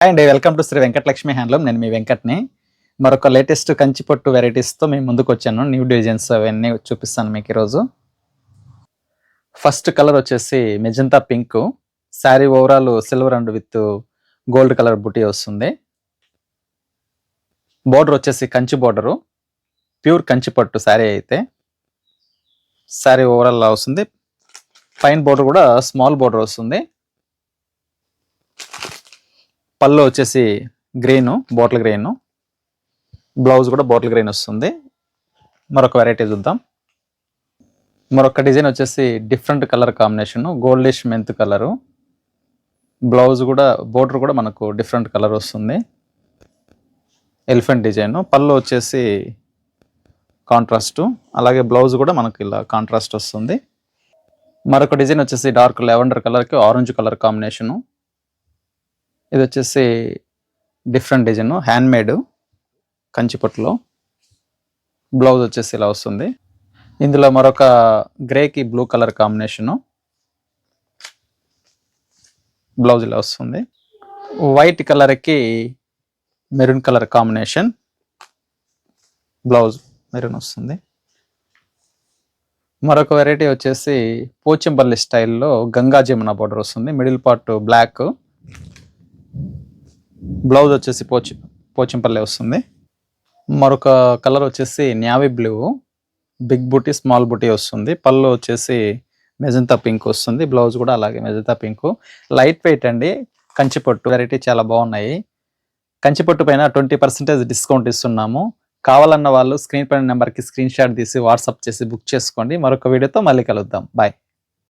Hi అండి, welcome to Shri Venkatalakshmi handloom. నేను మీ వెంకట్ని. మరొక లేటెస్ట్ కంచిపట్టు వెరైటీస్తో మేము ముందుకు వచ్చాను. న్యూ డిజైన్స్ అవన్నీ చూపిస్తాను మీకు ఈరోజు. ఫస్ట్ కలర్ వచ్చేసి magenta pink. Sari overall silver and with gold colour బుటీ వస్తుంది. బోర్డర్ వచ్చేసి కంచి బోర్డరు, ప్యూర్ కంచిపట్టు శారీ అయితే. శారీ ఓవరాల్ వస్తుంది. పైన బోర్డర్ కూడా స్మాల్ బోర్డర్ వస్తుంది. పళ్ళు వచ్చేసి గ్రీను, బాటిల్ గ్రీన్. బ్లౌజ్ కూడా బాటిల్ గ్రీన్ వస్తుంది. మరొక వెరైటీ చూద్దాం. మరొక డిజైన్ వచ్చేసి different colour combination, goldish mint colour. Blouse కూడా బోర్డర్ కూడా మనకు డిఫరెంట్ కలర్ వస్తుంది. Elephant design. పళ్ళు వచ్చేసి కాంట్రాస్ట్, అలాగే బ్లౌజ్ కూడా మనకు ఇలా కాంట్రాస్ట్ వస్తుంది. మరొక డిజైన్ వచ్చేసి డార్క్ లెవెండర్ కలర్కి ఆరెంజ్ కలర్ కాంబినేషను. ఇది వచ్చేసి డిఫరెంట్ డిజైన్, హ్యాండ్మేడ్ కంచిపట్టులో. బ్లౌజ్ వచ్చేసి ఇలా వస్తుంది. ఇందులో మరొక గ్రేకి బ్లూ కలర్ కాంబినేషను. బ్లౌజ్ ఇలా వస్తుంది. వైట్ కలర్కి maroon colour combination. Blouse maroon వస్తుంది. మరొక వెరైటీ వచ్చేసి పోచంపల్లి స్టైల్లో గంగా జమున బోర్డర్ వస్తుంది. మిడిల్ పార్ట్ బ్లాక్, బ్లౌజ్ వచ్చేసి పోచంపల్లి వస్తుంది. మరొక కలర్ వచ్చేసి నేవీ బ్లూ, బిగ్ బుటీ స్మాల్ బుటీ వస్తుంది. పళ్ళు వచ్చేసి మెజంతా పింక్ వస్తుంది. బ్లౌజ్ కూడా అలాగే మెజంతా పింక్. లైట్ వెయిట్ అండి. కంచిపట్టు వెరైటీ చాలా బాగున్నాయి. కంచిపట్టు పైన 20% డిస్కౌంట్ ఇస్తున్నాము. కావాలన్న వాళ్ళు స్క్రీన్ పైన నెంబర్కి స్క్రీన్ షాట్ తీసి వాట్సాప్ చేసి బుక్ చేసుకోండి. మరొక వీడియోతో మళ్ళీ కలుద్దాం. బాయ్.